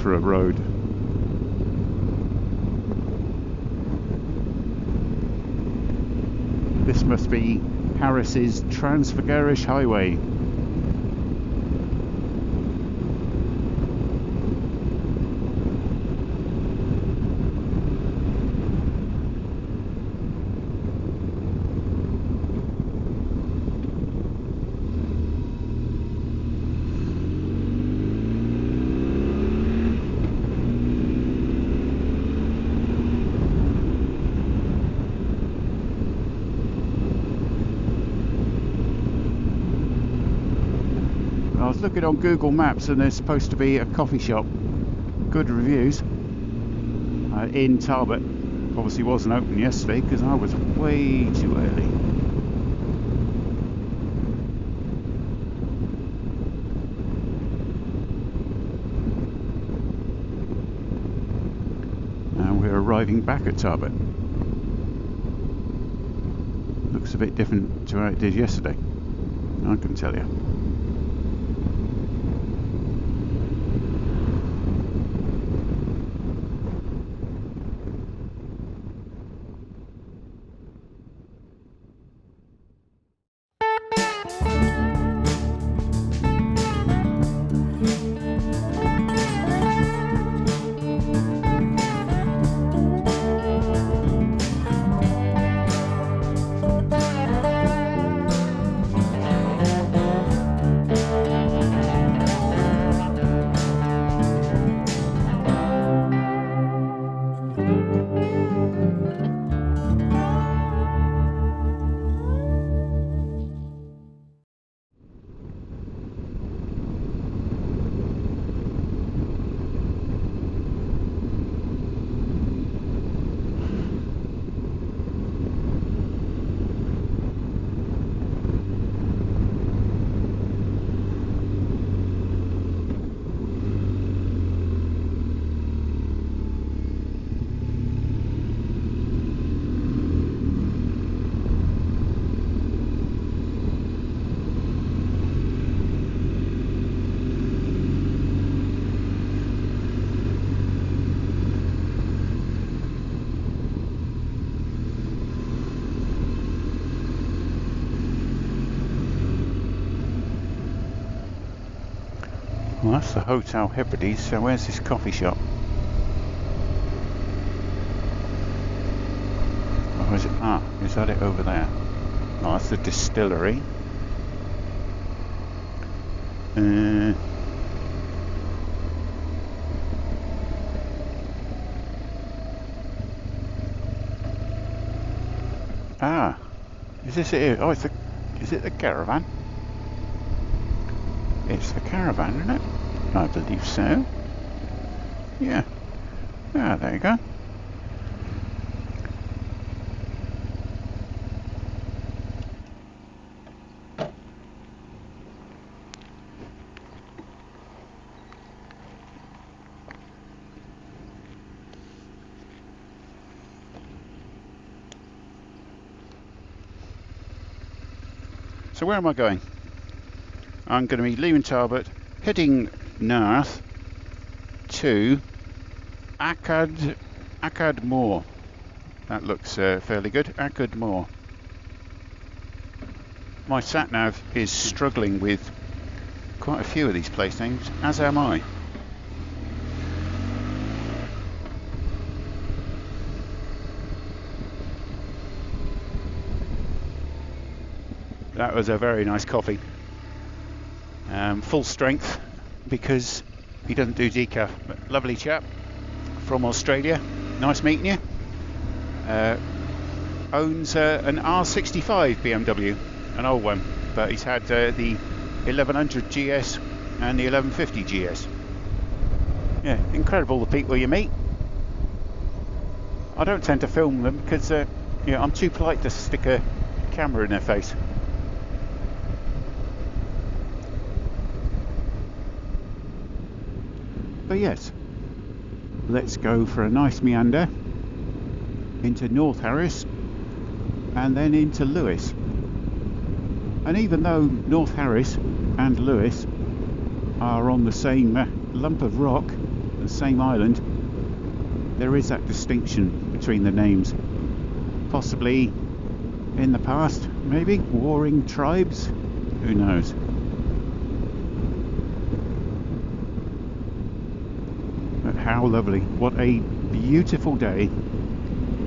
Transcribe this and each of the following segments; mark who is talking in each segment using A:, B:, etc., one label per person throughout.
A: for a road. This must be Harris's Transfigurish Highway. I was looking on Google Maps and there's supposed to be a coffee shop, good reviews, in Tarbert. Obviously wasn't open yesterday because I was way too early. And we're arriving back at Tarbert. Looks a bit different to how it did yesterday, I can tell you. Well, that's the Hotel Hebrides, so where's this coffee shop? Or is it, is that it over there? Oh, that's the distillery. Is this it? Oh, is it the caravan? It's the caravan, isn't it? I believe so. Yeah. Ah, there you go. So where am I going? I'm going to be leaving Tarbert, heading north to Akkad Moor. That looks fairly good. Akkad Moor. My sat nav is struggling with quite a few of these place names, as am I. That was a very nice coffee. Full strength because he doesn't do decaf, but lovely chap from Australia. Nice meeting you. Owns an R65 BMW, an old one, but he's had the 1100 GS and the 1150 GS. Yeah, incredible the people you meet. I don't tend to film them because I'm too polite to stick a camera in their face. But yes, let's go for a nice meander into North Harris and then into Lewis. And even though North Harris and Lewis are on the same lump of rock, the same island, there is that distinction between the names. Possibly in the past, maybe warring tribes, who knows. But how lovely, what a beautiful day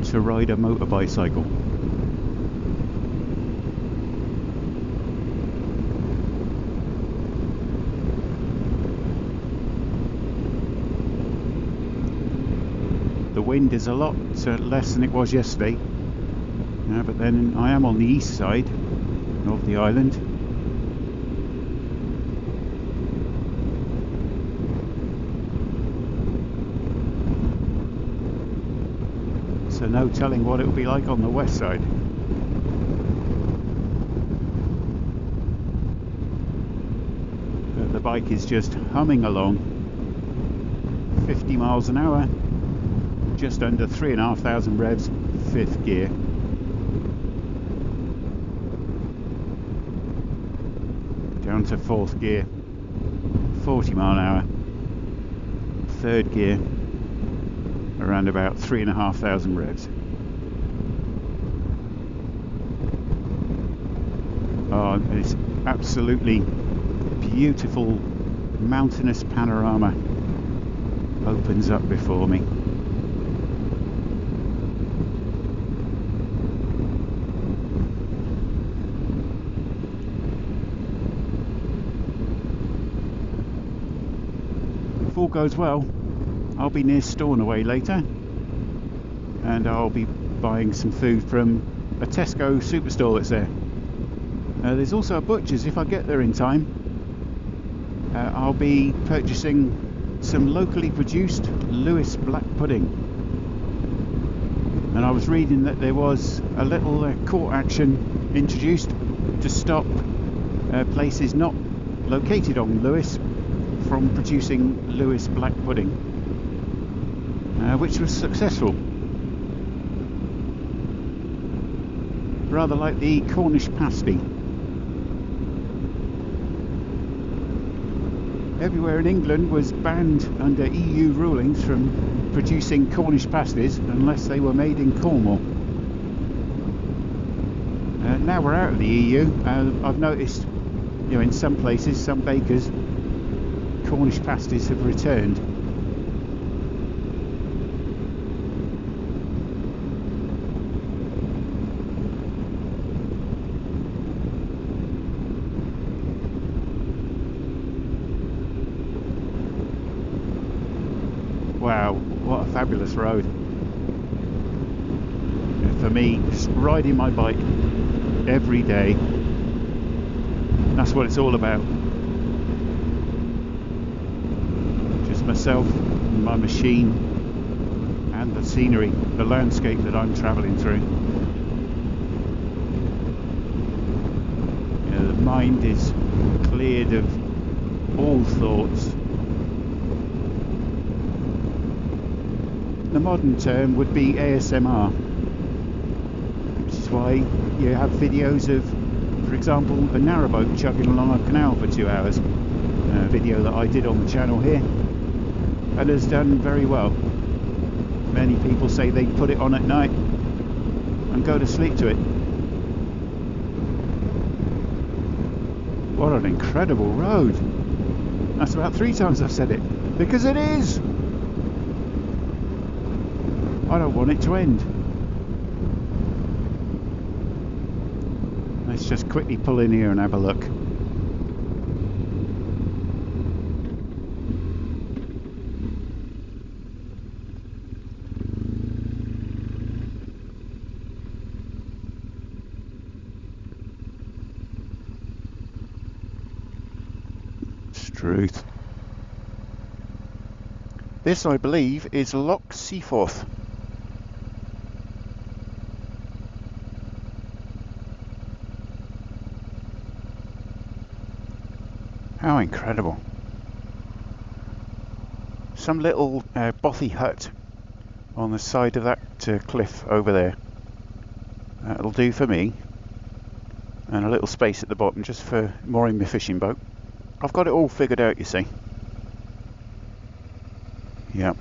A: to ride a motorbicycle. The wind is a lot less than it was yesterday, but then I am on the east side of the island. So no telling what it will be like on the west side. But the bike is just humming along, 50 miles an hour. Just under 3,500 revs, 5th gear. Down to 4th gear, 40 mile an hour. 3rd gear, around about 3,500 revs. Oh, it's absolutely beautiful mountainous panorama opens up before me. If all goes well, I'll be near Stornoway later, and I'll be buying some food from a Tesco superstore that's there. There's also a butcher's if I get there in time. I'll be purchasing some locally produced Lewis black pudding. And I was reading that there was a little court action introduced to stop places not located on Lewis from producing Lewis black pudding, which was successful. Rather like the Cornish pasty. Everywhere in England was banned under EU rulings from producing Cornish pasties unless they were made in Cornwall. Now we're out of the EU, I've noticed, in some places, some bakers, Cornish pasties have returned. Wow, what a fabulous road. For me, just riding my bike every day, that's what it's all about. Just myself, my machine, and the scenery, the landscape that I'm travelling through. The mind is cleared of all thoughts. The modern term would be ASMR, which is why you have videos of, for example, a narrowboat chugging along a canal for 2 hours. A video that I did on the channel here, and has done very well. Many people say they put it on at night and go to sleep to it. What an incredible road. That's about 3 times I've said it, because it is. I don't want it to end. Let's just quickly pull in here and have a look. Struth. This, I believe, is Loch Seaforth. How incredible. Some little bothy hut on the side of that cliff over there. That'll do for me. And a little space at the bottom just for mooring my fishing boat. I've got it all figured out, you see. Yeah.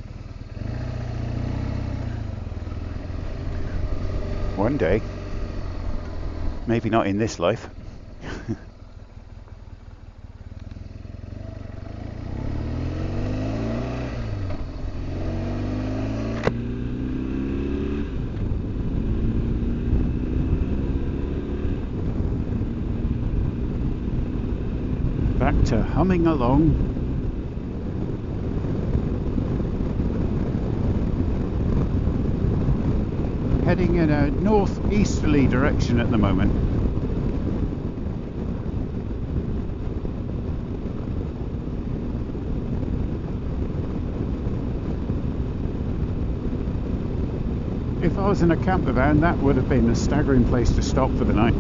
A: One day. Maybe not in this life. Back to humming along. Heading in a northeasterly direction at the moment. If I was in a camper van, that would have been a staggering place to stop for the night.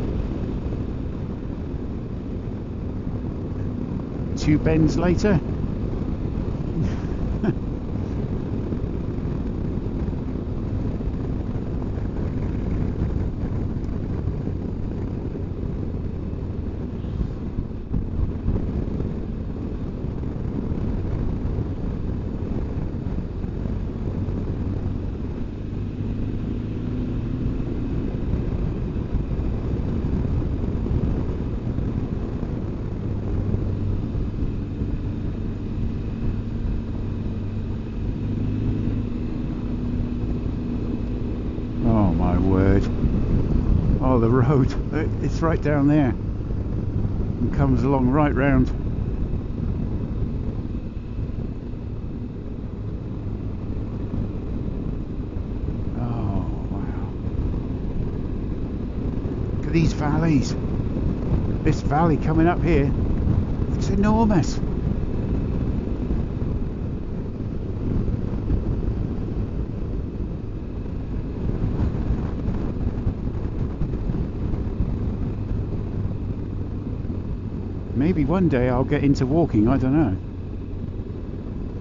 A: 2 bends later. Oh my word. Oh, the road, it's right down there and comes along right round. Oh wow. Look at these valleys. This valley coming up here, it's enormous. Maybe one day I'll get into walking, I don't know.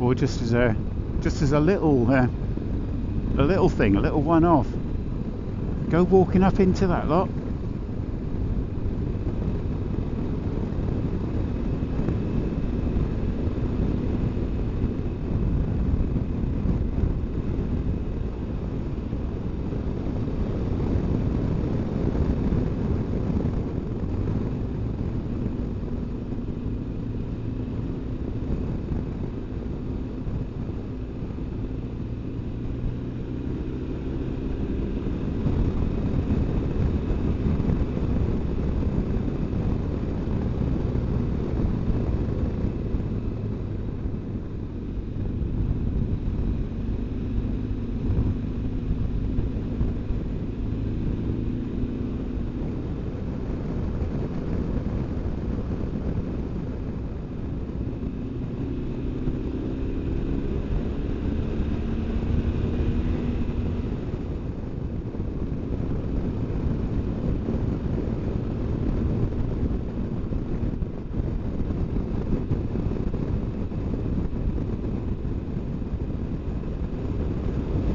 A: Or just as a little thing, a little one-off. Go walking up into that lot.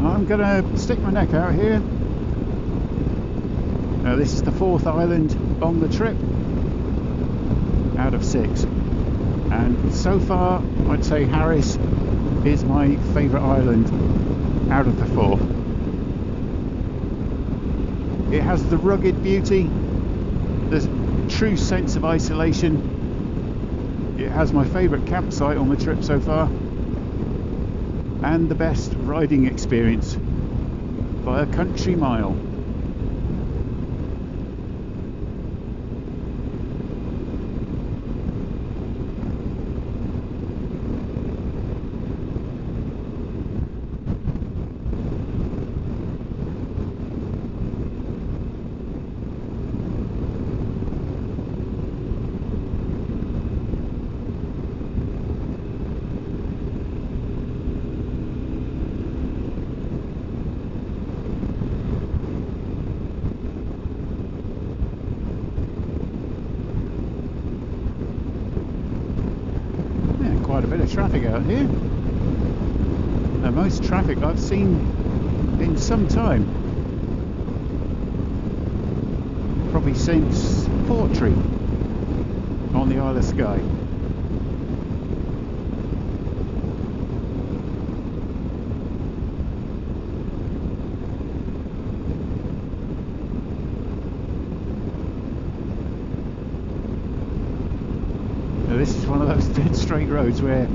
A: I'm gonna stick my neck out here. Now this is the 4th island on the trip out of 6, and so far I'd say Harris is my favourite island out of the 4. It has the rugged beauty, the true sense of isolation. It has my favourite campsite on the trip so far, and the best riding experience by a country mile. Quite a bit of traffic out here. The most traffic I've seen in some time. Probably since Portree on the Isle of Skye. this is one of those dead straight roads where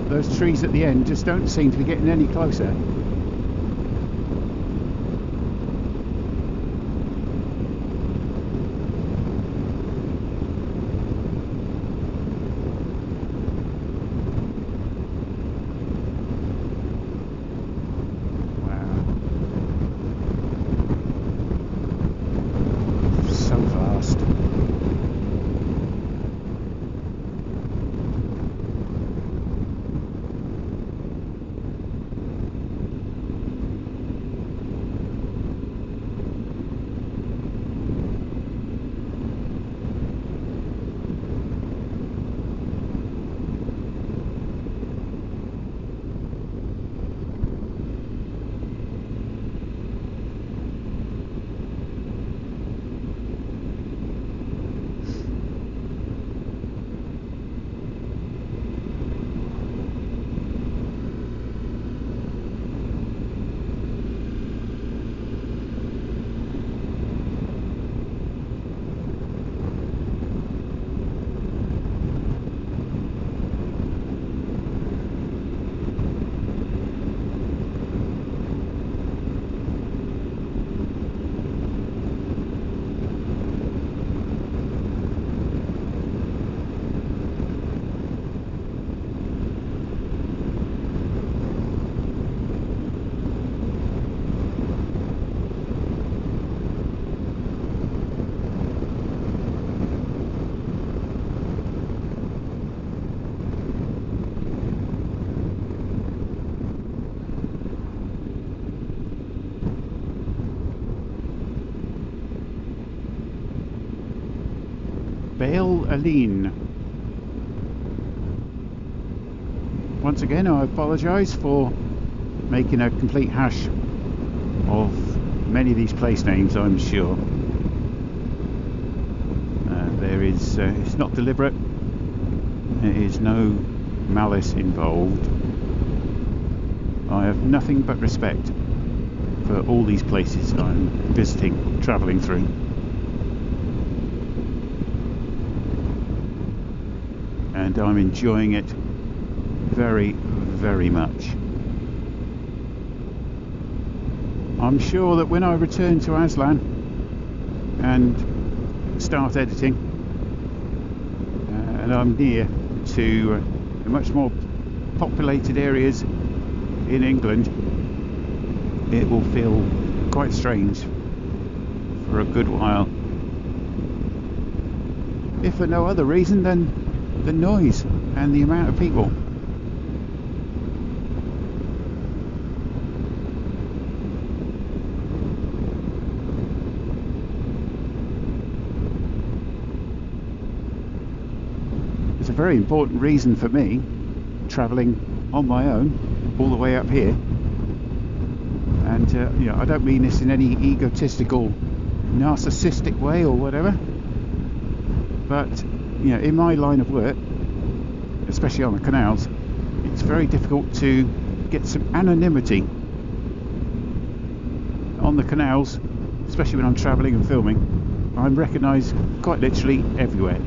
A: those trees at the end just don't seem to be getting any closer. Aline. Once again, I apologise for making a complete hash of many of these place names, I'm sure. It's not deliberate, there is no malice involved. I have nothing but respect for all these places I'm visiting, travelling through. And I'm enjoying it very, very much. I'm sure that when I return to Aslan and start editing, and I'm near to the much more populated areas in England, it will feel quite strange for a good while. If for no other reason than the noise and the amount of people. It's a very important reason for me travelling on my own all the way up here. And you know, I don't mean this in any egotistical, narcissistic way or whatever, but you know, in my line of work, especially on the canals, it's very difficult to get some anonymity on the canals, especially when I'm travelling and filming. I'm recognised quite literally everywhere.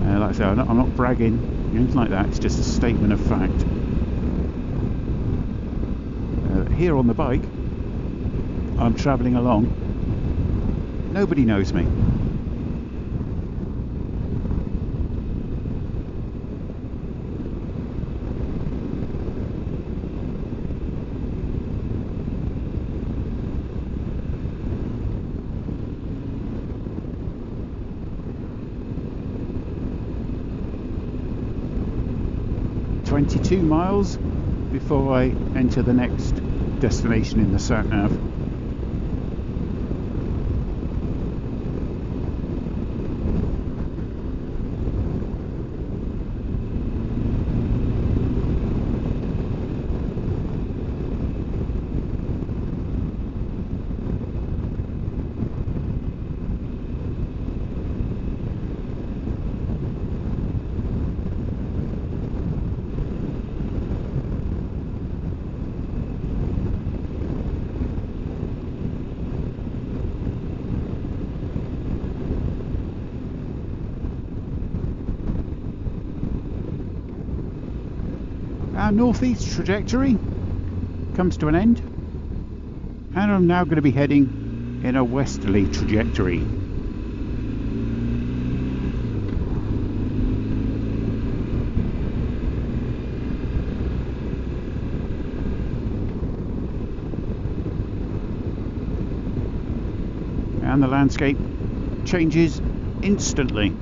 A: Like I say, I'm not bragging, anything like that, it's just a statement of fact. Here on the bike, I'm travelling along, nobody knows me. ...22 miles before I enter the next destination in the sat-nav. our northeast trajectory comes to an end, and I'm now going to be heading in a westerly trajectory. And the landscape changes instantly.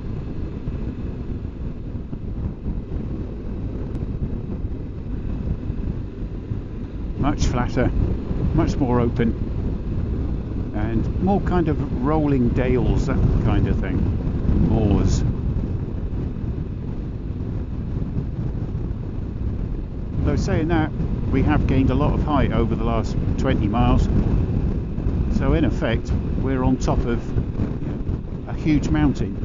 A: Much flatter, much more open, and more kind of rolling dales, that kind of thing, moors. Though saying that, we have gained a lot of height over the last 20 miles, so in effect we're on top of a huge mountain.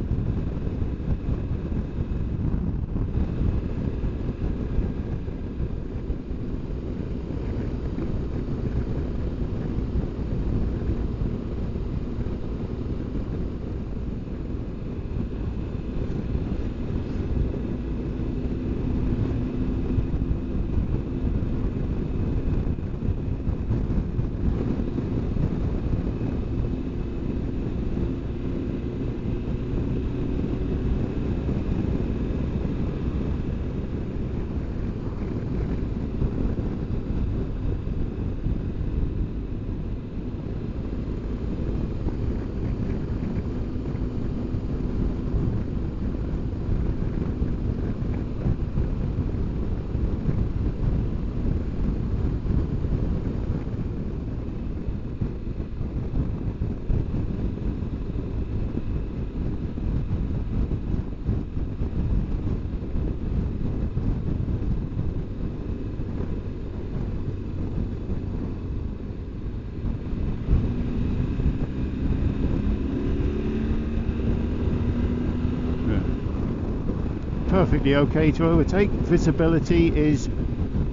A: Perfectly okay to overtake. Visibility is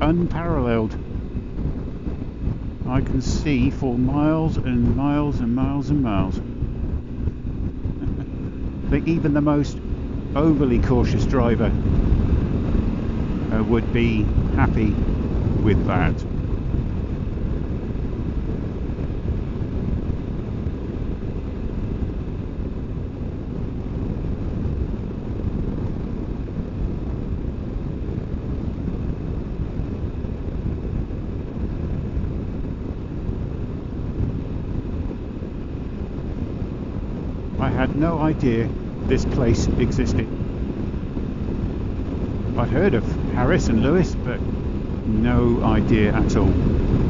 A: unparalleled. I can see for miles and miles and miles and miles. I think even the most overly cautious driver would be happy with that. I had no idea this place existed. I'd heard of Harris and Lewis, but no idea at all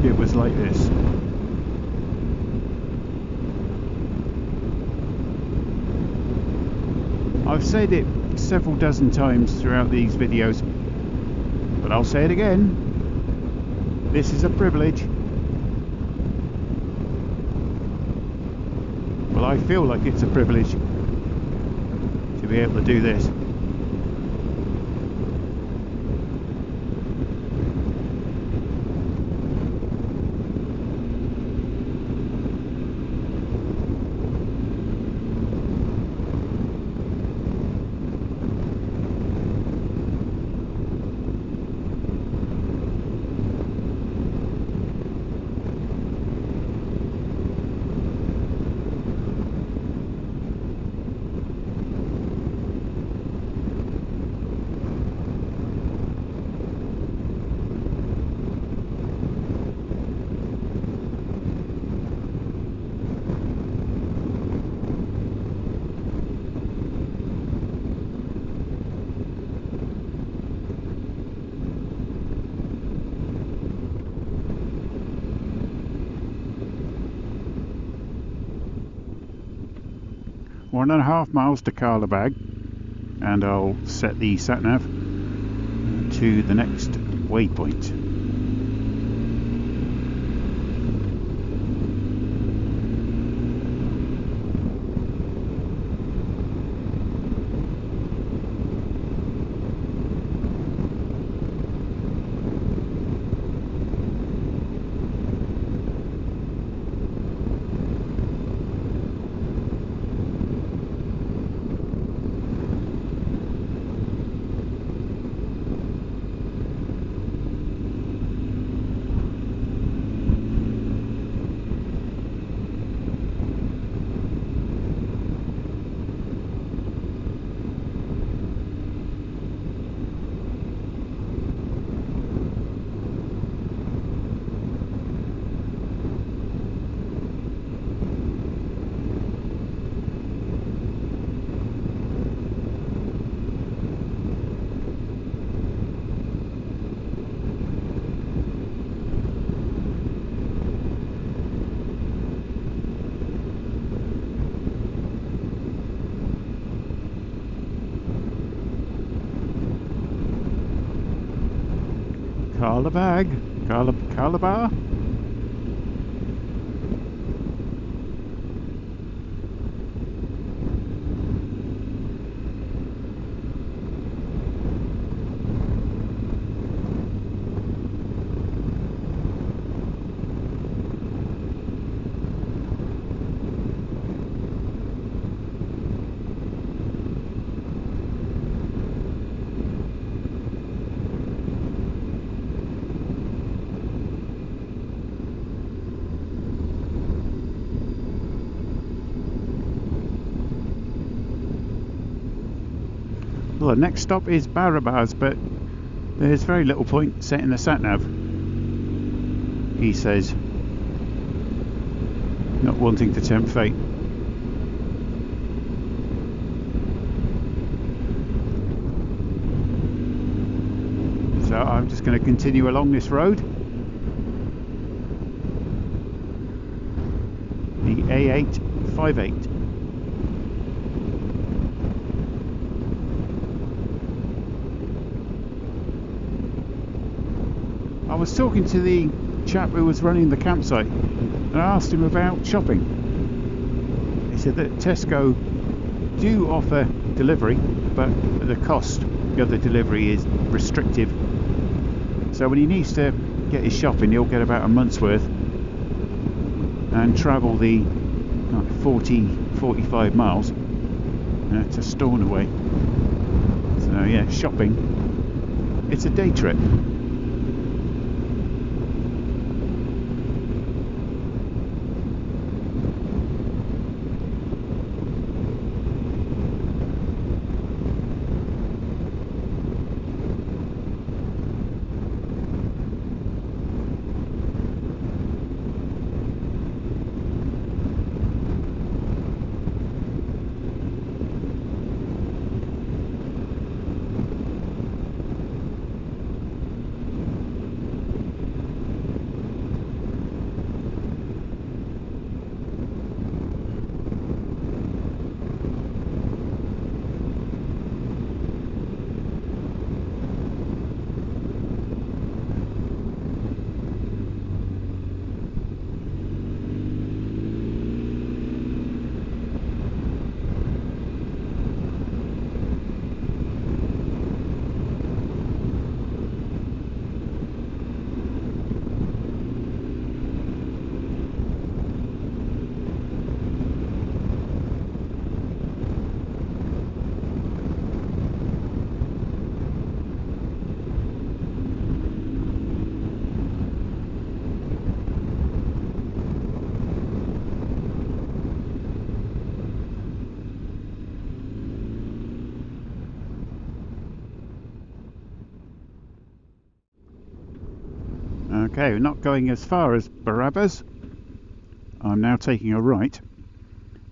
A: it was like this. I've said it several dozen times throughout these videos, but I'll say it again. This is a privilege. Well, I feel like it's a privilege to be able to do this. One and a half miles to Carlebag, and I'll set the sat-nav to the next waypoint. Calabar. Well, the next stop is Barabas, but there's very little point setting the sat-nav, he says, not wanting to tempt fate. So I'm just going to continue along this road, the A858. I was talking to the chap who was running the campsite, and I asked him about shopping. He said that Tesco do offer delivery, but the cost of the delivery is restrictive. So when he needs to get his shopping, he'll get about a month's worth and travel the 40-45 miles to Stornoway. So yeah, shopping, it's a day trip. Okay, we're not going as far as Barabas. I'm now taking a right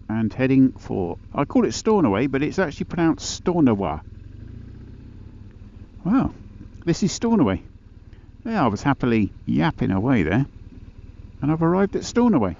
A: and heading for, I call it Stornoway, but it's actually pronounced Stornoway. Wow, this is Stornoway. Yeah, I was happily yapping away there, and I've arrived at Stornoway.